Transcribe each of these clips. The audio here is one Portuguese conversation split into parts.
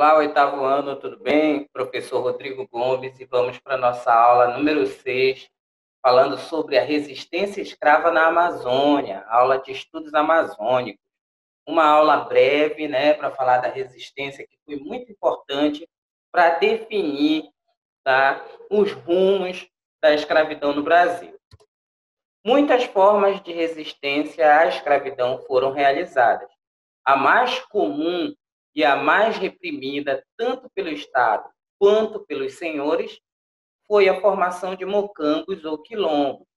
Olá, oitavo ano, tudo bem? Professor Rodrigo Gomes, e vamos para a nossa aula número 6, falando sobre a resistência escrava na Amazônia, aula de estudos amazônicos. Uma aula breve, né, para falar da resistência, que foi muito importante para definir, tá, os rumos da escravidão no Brasil. Muitas formas de resistência à escravidão foram realizadas. A mais comum e a mais reprimida, tanto pelo Estado quanto pelos senhores, foi a formação de mocambos ou quilombos.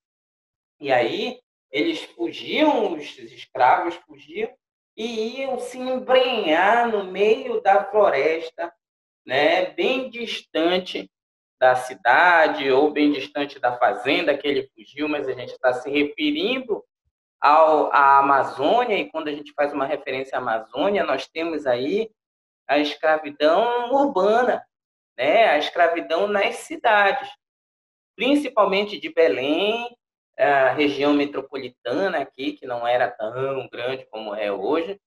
E aí eles fugiam, os escravos fugiam e iam se embrenhar no meio da floresta, né, bem distante da cidade ou bem distante da fazenda que ele fugiu, mas a gente está se referindo à Amazônia, e quando a gente faz uma referência à Amazônia, nós temos aí a escravidão urbana, né? A escravidão nas cidades, principalmente de Belém, a região metropolitana aqui, que não era tão grande como é hoje,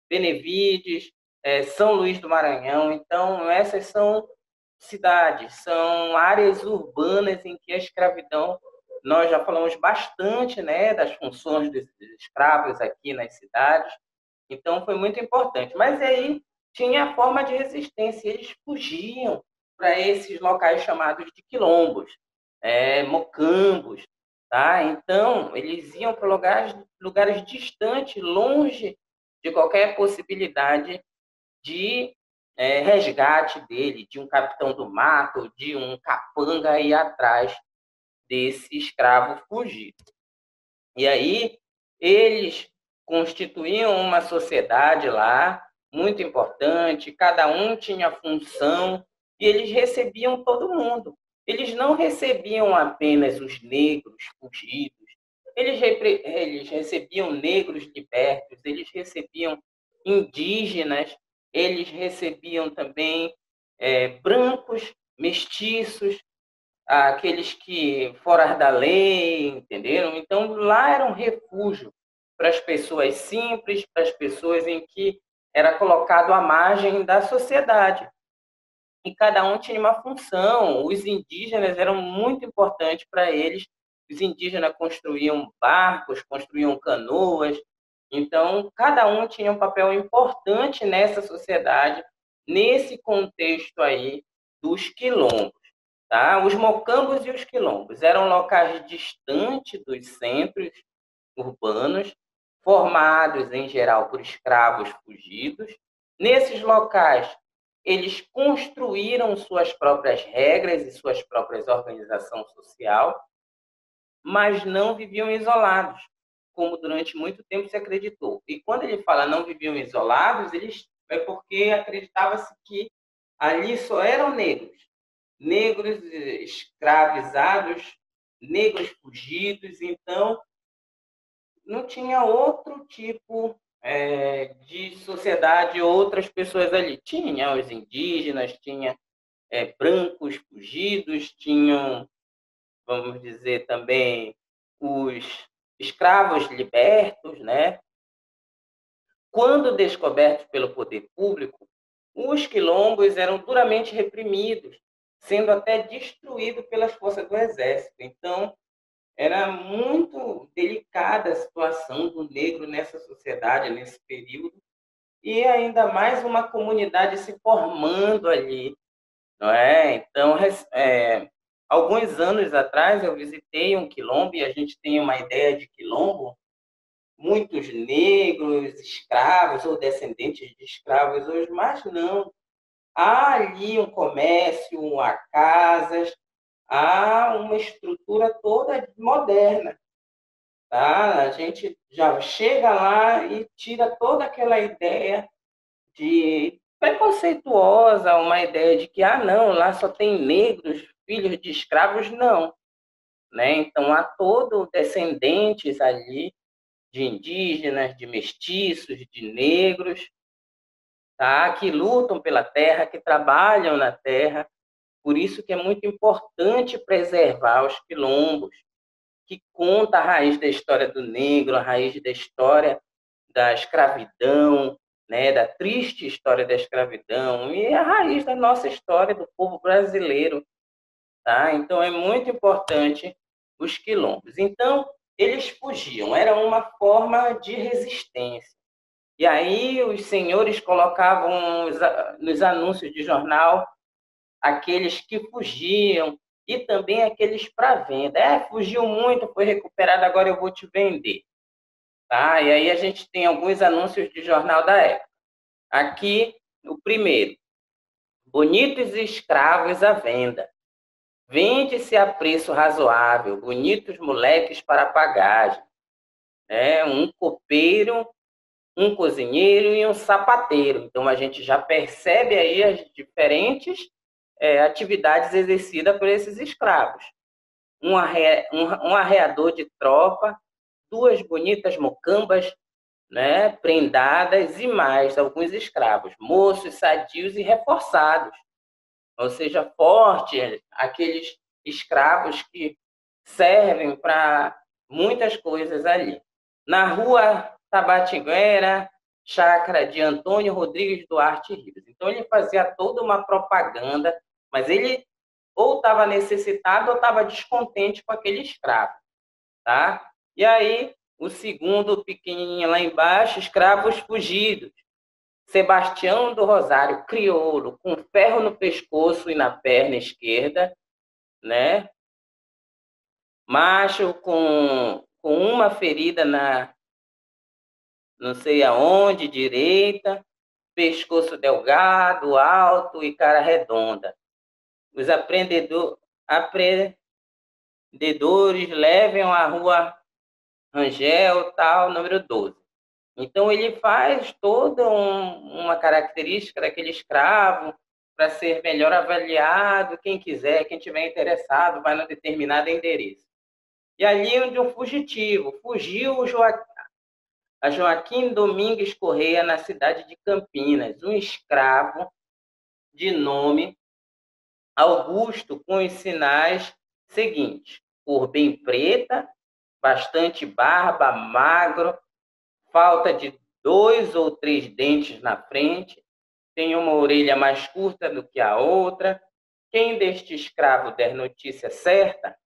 Benevides, São Luís do Maranhão. Então, essas são cidades, são áreas urbanas em que a escravidão, nós já falamos bastante, né, das funções dos escravos aqui nas cidades, então foi muito importante. Mas aí tinha a forma de resistência, eles fugiam para esses locais chamados de quilombos, mocambos, tá? Então, eles iam para lugares distantes, longe de qualquer possibilidade de resgate dele, de um capitão do mato, de um capanga ir atrás desse escravo fugido. E aí eles constituíam uma sociedade lá muito importante, cada um tinha função e eles recebiam todo mundo. Eles não recebiam apenas os negros fugidos, eles recebiam negros libertos, eles recebiam indígenas, eles recebiam também brancos, mestiços, aqueles que fora da lei, entenderam? Então, lá era um refúgio para as pessoas simples, para as pessoas em que era colocado à margem da sociedade. E cada um tinha uma função. Os indígenas eram muito importantes para eles. Os indígenas construíam barcos, construíam canoas. Então, cada um tinha um papel importante nessa sociedade, nesse contexto aí dos quilombos. Tá? Os mocambos e os quilombos eram locais distantes dos centros urbanos, formados em geral por escravos fugidos. Nesses locais, eles construíram suas próprias regras e suas próprias organizações social, mas não viviam isolados, como durante muito tempo se acreditou. E quando ele fala não viviam isolados, é porque acreditava-se que ali só eram negros escravizados, negros fugidos, então não tinha outro tipo de sociedade, outras pessoas ali. Tinha os indígenas, tinha brancos fugidos, tinham, vamos dizer, também os escravos libertos, né? Quando descobertos pelo poder público, os quilombos eram duramente reprimidos, sendo até destruídos pelas forças do exército. Então, era muito delicada a situação do negro nessa sociedade, nesse período, e ainda mais uma comunidade se formando ali, não é? Então, alguns anos atrás eu visitei um quilombo e a gente tem uma ideia de quilombo, muitos negros, escravos ou descendentes de escravos hoje, mas não. Há ali um comércio, há casas, há uma estrutura toda moderna. Tá? A gente já chega lá e tira toda aquela ideia de preconceituosa, uma ideia de que, não, lá só tem negros, filhos de escravos, não. Né? Então, há todo descendentes ali de indígenas, de mestiços, de negros, tá? Que lutam pela terra, que trabalham na terra. Por isso que é muito importante preservar os quilombos, que conta a raiz da história do negro, a raiz da história da escravidão, né, da triste história da escravidão e a raiz da nossa história do povo brasileiro, tá? Então é muito importante os quilombos. Então eles fugiam, era uma forma de resistência. E aí os senhores colocavam nos anúncios de jornal aqueles que fugiam e também aqueles para venda. Fugiu muito, foi recuperado, agora eu vou te vender. Tá? E aí a gente tem alguns anúncios de jornal da época. Aqui, o primeiro. Bonitos escravos à venda. Vende-se a preço razoável, bonitos moleques para pagagem. Um copeiro, um cozinheiro e um sapateiro. Então a gente já percebe aí as diferentes atividades exercidas por esses escravos. Um arreador de tropa, duas bonitas mocambas, né, prendadas e mais alguns escravos, moços, sadios e reforçados, ou seja, fortes, aqueles escravos que servem para muitas coisas ali. Na rua Tabatinguera, chácara de Antônio Rodrigues Duarte Ribas. Então ele fazia toda uma propaganda, mas ele ou estava necessitado ou estava descontente com aquele escravo, tá? E aí, o segundo pequenininho lá embaixo, escravos fugidos. Sebastião do Rosário, crioulo, com ferro no pescoço e na perna esquerda, né? Macho com uma ferida na não sei aonde, direita, pescoço delgado, alto e cara redonda. Os apreendedores levam à rua Rangel, tal, número 12. Então, ele faz toda uma característica daquele escravo para ser melhor avaliado. Quem quiser, quem tiver interessado, vai no determinado endereço. E ali onde um fugitivo fugiu a Joaquim Domingues Correia, na cidade de Campinas, um escravo de nome Augusto, com os sinais seguintes: cor bem preta, bastante barba, magro, falta de 2 ou 3 dentes na frente, tem uma orelha mais curta do que a outra. Quem deste escravo der notícia certa,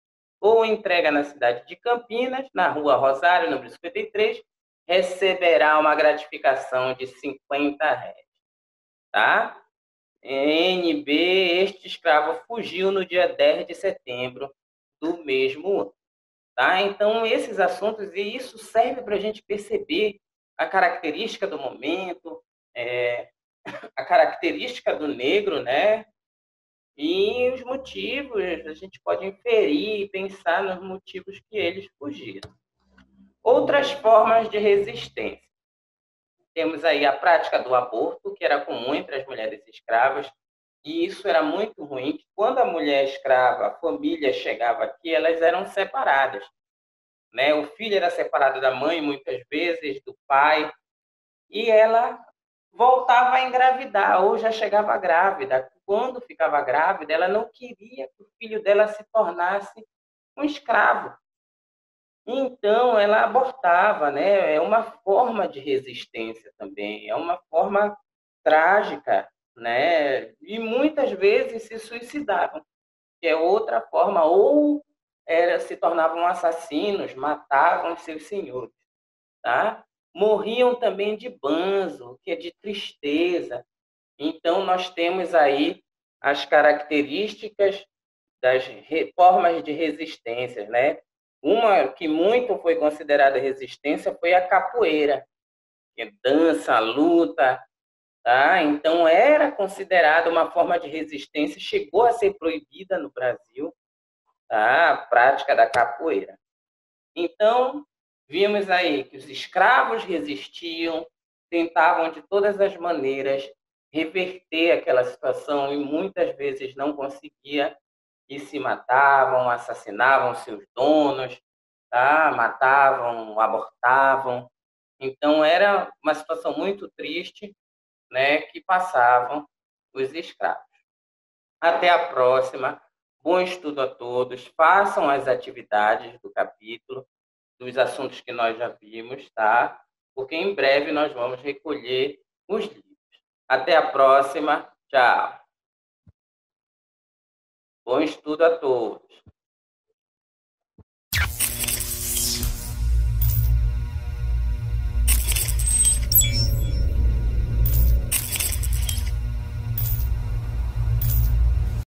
ou entrega na cidade de Campinas, na rua Rosário, número 53, receberá uma gratificação de R$ 50. Tá? NB, este escravo fugiu no dia 10 de setembro do mesmo ano. Tá? Então, esses assuntos, e isso serve para a gente perceber a característica do momento, a característica do negro, né? E os motivos, a gente pode inferir e pensar nos motivos que eles fugiram. Outras formas de resistência. Temos aí a prática do aborto, que era comum entre as mulheres escravas, e isso era muito ruim, que quando a mulher escrava, a família chegava aqui, elas eram separadas. Né? O filho era separado da mãe, muitas vezes, do pai, e ela voltava a engravidar, ou já chegava grávida. Quando ficava grávida, ela não queria que o filho dela se tornasse um escravo. Então, ela abortava, né? É uma forma de resistência também, é uma forma trágica, né? E muitas vezes se suicidavam, que é outra forma, ou se tornavam assassinos, matavam seus senhores, tá? Morriam também de banzo, que é de tristeza. Então, nós temos aí as características das formas de resistência, né? Uma que muito foi considerada resistência foi a capoeira, que é dança, luta, tá? Então, era considerada uma forma de resistência, chegou a ser proibida no Brasil, tá? A prática da capoeira. Então, vimos aí que os escravos resistiam, tentavam de todas as maneiras reverter aquela situação e muitas vezes não conseguia e se matavam, assassinavam seus donos, tá? Matavam, abortavam. Então era uma situação muito triste, né, que passavam os escravos. Até a próxima. Bom estudo a todos. Façam as atividades do capítulo, dos assuntos que nós já vimos, tá? Porque em breve nós vamos recolher os livros. Até a próxima. Tchau. Bom estudo a todos.